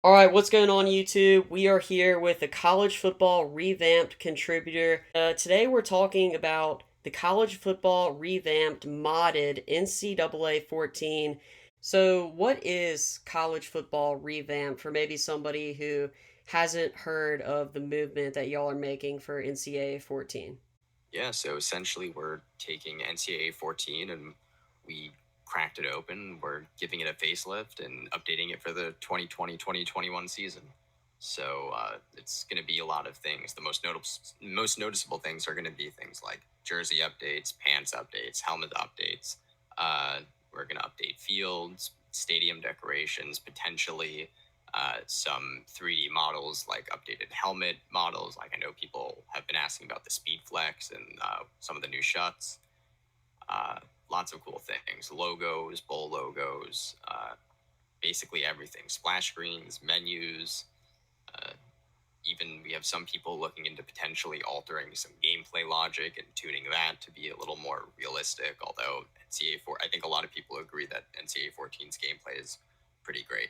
All right, what's going on, YouTube? We are here with the College Football Revamped contributor. Today we're talking about the College Football Revamped modded NCAA 14. So, what is College Football Revamped for maybe somebody who hasn't heard of the movement that y'all are making for NCAA 14? Yeah, so essentially we're taking NCAA 14 and we cracked it open. We're giving it a facelift and updating it for the 2020-2021 season. So it's going to be a lot of things. The most noticeable things are going to be things like jersey updates, pants updates, helmet updates. Uh, we're going to update fields, stadium decorations, potentially some 3D models, like updated helmet models. Like I know people have been asking about the Speed Flex and some of the new shots. Uh, Lots of cool things, logos, bowl logos, basically everything. Splash screens, menus. Uh, Even we have some people looking into potentially altering some gameplay logic and tuning that to be a little more realistic. Although NCAA 4, I think a lot of people agree that NCAA 14's gameplay is pretty great.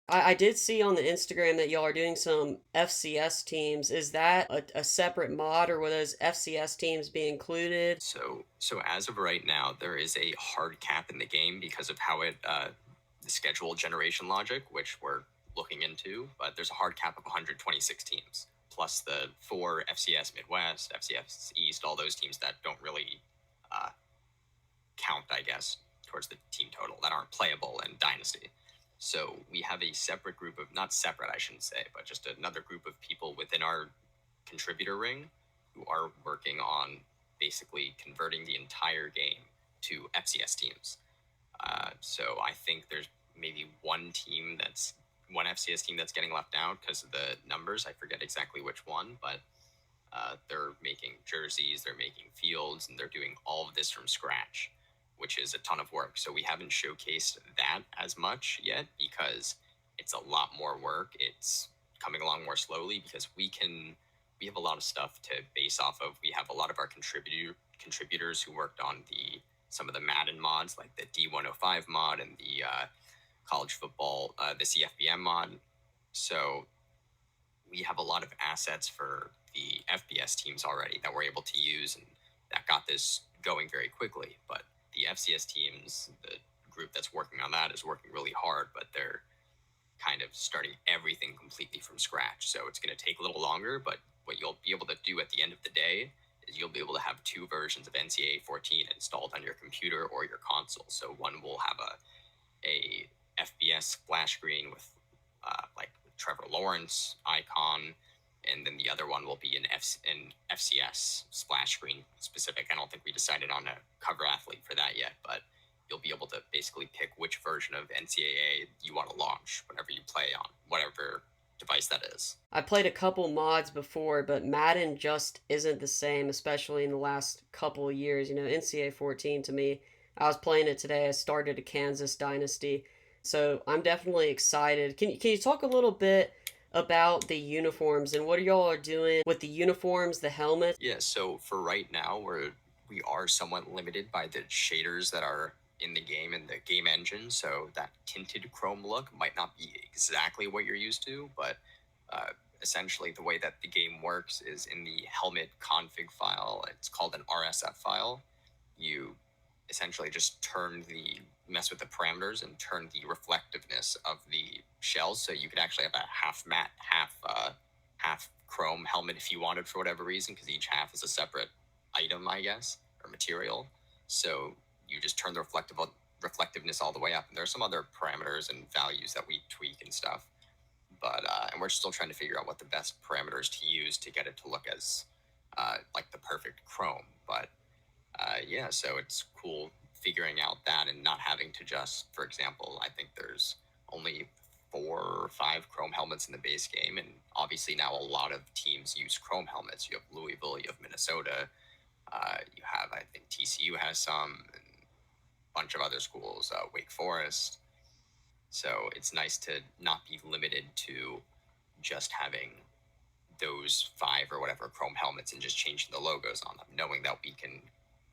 I did see on the Instagram that y'all are doing some FCS teams. Is that a separate mod, or will those FCS teams be included? So as of right now, there is a hard cap in the game because of how the schedule generation logic, which we're looking into. But there's a hard cap of 126 teams, plus the four FCS Midwest, FCS East, all those teams that don't really uh, count, I guess, towards the team total that aren't playable in Dynasty. So we have a separate group of, not separate, I shouldn't say, but just another group of people within our contributor ring who are working on basically converting the entire game to FCS teams. So I think there's maybe one FCS team that's getting left out because of the numbers. I forget exactly which one, but they're making jerseys, they're making fields, and they're doing all of this from scratch, which is a ton of work. So we haven't showcased that as much yet because it's a lot more work. It's coming along more slowly because we have a lot of stuff to base off of. We have a lot of our contributors who worked on some of the Madden mods, like the D105 mod and the college football, the CFBM mod. So we have a lot of assets for the FBS teams already that we're able to use, and that got this going very quickly. But the FCS teams, the group that's working on that, is working really hard, but they're kind of starting everything completely from scratch. So it's going to take a little longer, but what you'll be able to do at the end of the day is you'll be able to have two versions of NCAA 14 installed on your computer or your console. So one will have a FBS splash screen with like Trevor Lawrence icon, and then the other one will be an FCS splash screen specific. I don't think we decided on a cover athlete for that yet, but you'll be able to basically pick which version of NCAA you want to launch whenever you play on whatever device that is. I played a couple mods before, but Madden just isn't the same, especially in the last couple of years. NCAA 14 to me, I was playing it today. I started a Kansas Dynasty. So I'm definitely excited. Can you talk a little bit about the uniforms and what y'all are doing with the uniforms, the helmets? Yeah, so for right now, we are somewhat limited by the shaders that are in the game and the game engine. So that tinted chrome look might not be exactly what you're used to, but uh, essentially the way that the game works is in the helmet config file. It's called an RSF file. You essentially just mess with the parameters and turn the reflectiveness of the shells. So you could actually have a half matte, half chrome helmet if you wanted for whatever reason, because each half is a separate item, I guess, or material. So you just turn the reflectiveness all the way up. And there are some other parameters and values that we tweak and stuff. But and we're still trying to figure out what the best parameters to use to get it to look as like the perfect chrome. But yeah, so it's cool figuring out that and not having to just, for example, I think there's only 4 or 5 chrome helmets in the base game, and obviously now a lot of teams use chrome helmets. You have Louisville, you have Minnesota, you have, I think TCU has some, and a bunch of other schools, Wake Forest. So it's nice to not be limited to just having those 5 or whatever chrome helmets and just changing the logos on them, knowing that we can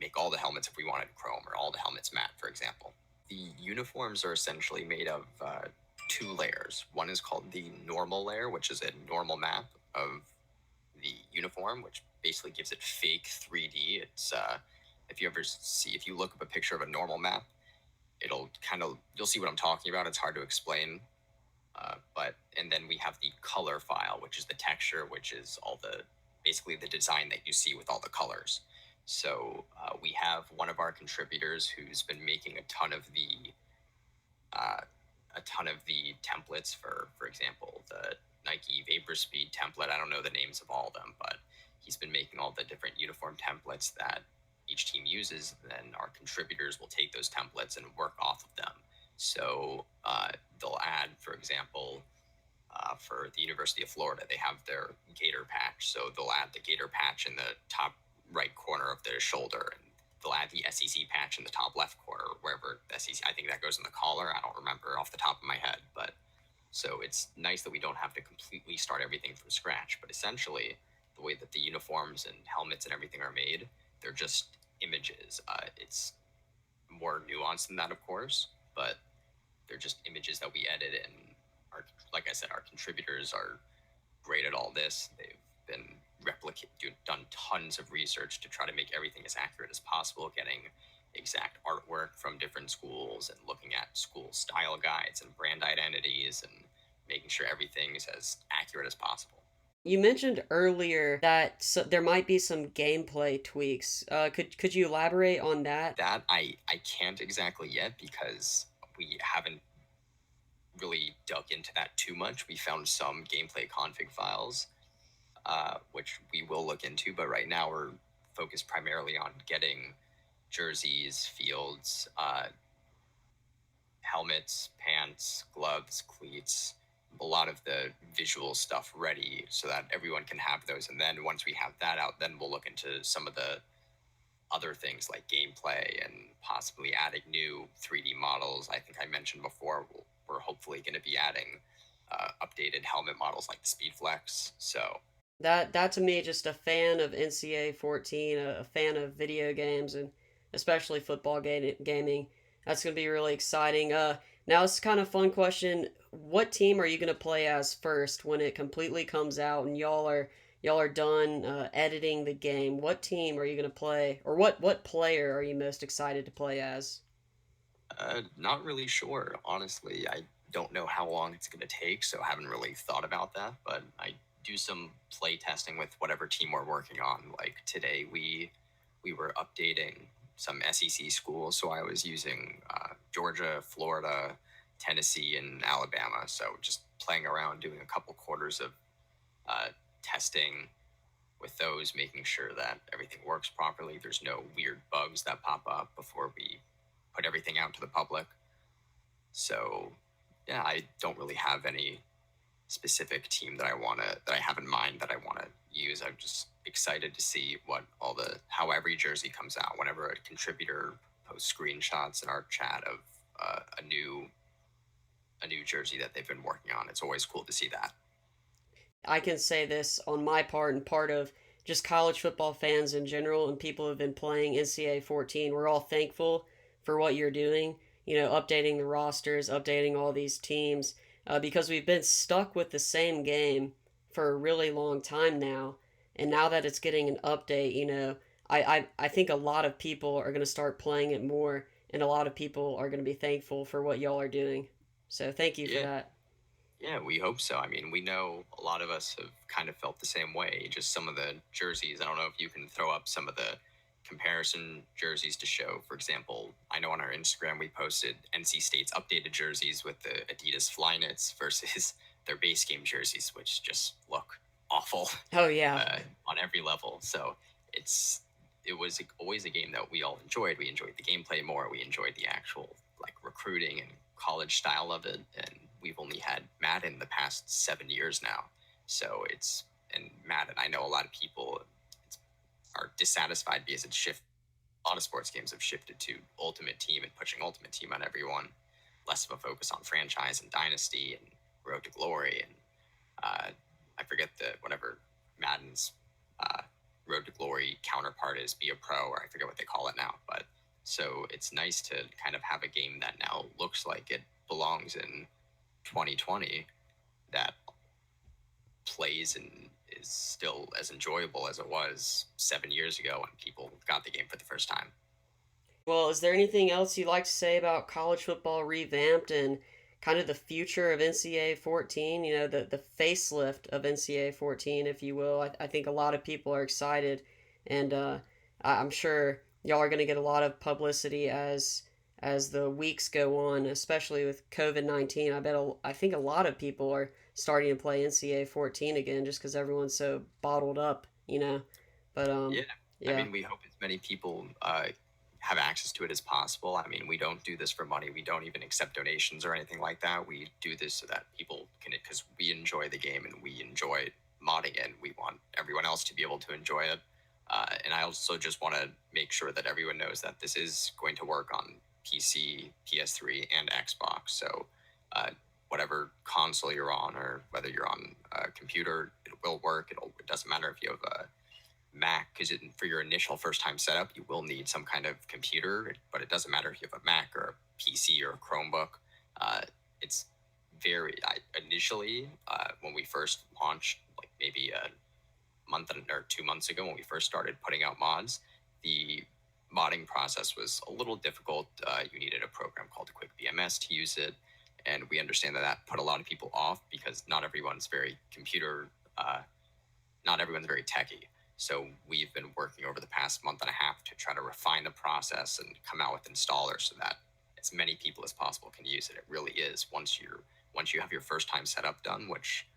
make all the helmets if we wanted chrome or all the helmets matte, for example. The uniforms are essentially made of two layers. One is called the normal layer, which is a normal map of the uniform, which basically gives it fake 3D. It's if you look up a picture of a normal map, you'll see what I'm talking about. It's hard to explain. And then we have the color file, which is the texture, which is basically the design that you see with all the colors. So we have one of our contributors who's been making uh, a ton of the templates for example, the Nike Vapor Speed template. I don't know the names of all of them, but he's been making all the different uniform templates that each team uses. Then our contributors will take those templates and work off of them. So they'll add, for example, for the University of Florida, they have their gator patch. So they'll add the gator patch in the top right corner of their shoulder, and they'll add the SEC patch in the top left corner, wherever the SEC. I think that goes in the collar. I don't remember off the top of my head, but so it's nice that we don't have to completely start everything from scratch. But essentially, the way that the uniforms and helmets and everything are made, they're just images. It's more nuanced than that, of course, but they're just images that we edit. And like I said, our contributors are great at all this. They've been done tons of research to try to make everything as accurate as possible, getting exact artwork from different schools and looking at school style guides and brand identities and making sure everything is as accurate as possible. You mentioned earlier that there might be some gameplay tweaks. Could you elaborate on that? That I can't exactly yet because we haven't really dug into that too much. We found some gameplay config files, which we will look into, but right now we're focused primarily on getting jerseys, fields, helmets, pants, gloves, cleats, a lot of the visual stuff ready so that everyone can have those. And then once we have that out, then we'll look into some of the other things like gameplay and possibly adding new 3D models. I think I mentioned before, we're hopefully going to be adding updated helmet models like the Speedflex. So That to me, just a fan of NCAA 14, a fan of video games, and especially football gaming. That's gonna be really exciting. Now it's kind of fun question. What team are you gonna play as first when it completely comes out and y'all are done editing the game? What team are you gonna play, or what player are you most excited to play as? not really sure, honestly. I don't know how long it's going to take, so I haven't really thought about that. But I do some play testing with whatever team we're working on. Like today, we were updating some SEC schools, so I was using Georgia, Florida, Tennessee, and Alabama. So just playing around, doing a couple quarters of testing with those, making sure that everything works properly. There's no weird bugs that pop up before we put everything out to the public. So, yeah, I don't really have any specific team that I have in mind that I want to use. I'm just excited to see how every jersey comes out. Whenever a contributor posts screenshots in our chat of a new jersey that they've been working on, it's always cool to see that. I can say this on my part and part of just college football fans in general and people who have been playing NCAA 14. We're all thankful for what you're doing, updating the rosters, updating all these teams, because we've been stuck with the same game for a really long time now. And now that it's getting an update, I think a lot of people are going to start playing it more, and a lot of people are going to be thankful for what y'all are doing. So thank you for Yeah, that. yeah, we hope so. I mean, we know a lot of us have kind of felt the same way. Just some of the jerseys. I don't know if you can throw up some of the comparison jerseys to show. For example, I know on our Instagram we posted NC State's updated jerseys with the Adidas Flyknits versus their base game jerseys, which just look awful Oh, yeah. on every level. So it was always a game that we all enjoyed. We enjoyed the gameplay more. We enjoyed the actual like recruiting and college style of it. And we've only had Madden the past 7 years now. So and Madden, I know a lot of people are dissatisfied because it's shifted. A lot of sports games have shifted to Ultimate Team and pushing Ultimate Team on everyone, less of a focus on franchise and dynasty and road to glory. And I forget whatever Madden's uh, road to glory counterpart is, be a pro, or I forget what they call it now. But so it's nice to kind of have a game that now looks like it belongs in 2020 that plays and is still as enjoyable as it was 7 years ago when people got the game for the first time. Well, is there anything else you'd like to say about college football revamped and kind of the future of NCAA 14? You know, the facelift of NCAA 14, if you will. I think a lot of people are excited, and I'm sure y'all are going to get a lot of publicity as the weeks go on, especially with COVID-19. I think a lot of people are starting to play NCAA 14 again just because everyone's so bottled up, you know. But Yeah, I yeah. mean, we hope as many people have access to it as possible. I mean, we don't do this for money. We don't even accept donations or anything like that. We do this so that people can, because we enjoy the game and we enjoy modding it. And we want everyone else to be able to enjoy it. And I also just want to make sure that everyone knows that this is going to work on PC, PS3, and Xbox. So, whatever console you're on, or whether you're on a computer, it will work. It doesn't matter if you have a Mac, because for your initial first time setup, you will need some kind of computer, but it doesn't matter if you have a Mac or a PC or a Chromebook. It's initially, when we first launched, like maybe a month or 2 months ago, when we first started putting out mods, the modding process was a little difficult. You needed a program called Quick BMS to use it. And we understand that that put a lot of people off because not everyone's very not everyone's very techy. So we've been working over the past month and a half to try to refine the process and come out with installers so that as many people as possible can use it. It really is once you have your first time setup done, which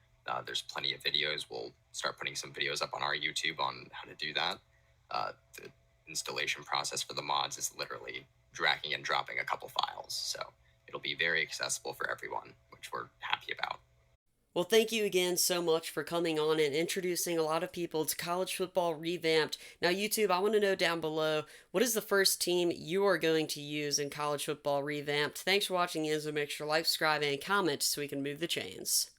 there's plenty of videos. We'll start putting some videos up on our YouTube on how to do that. The installation process for the mods is literally dragging and dropping a couple files. So it'll be very accessible for everyone, which we're happy about. Well, thank you again so much for coming on and introducing a lot of people to college football revamped. Now, YouTube, I want to know down below, what is the first team you are going to use in college football revamped? Thanks for watching, EndZone. Make sure to like, subscribe, and comment so we can move the chains.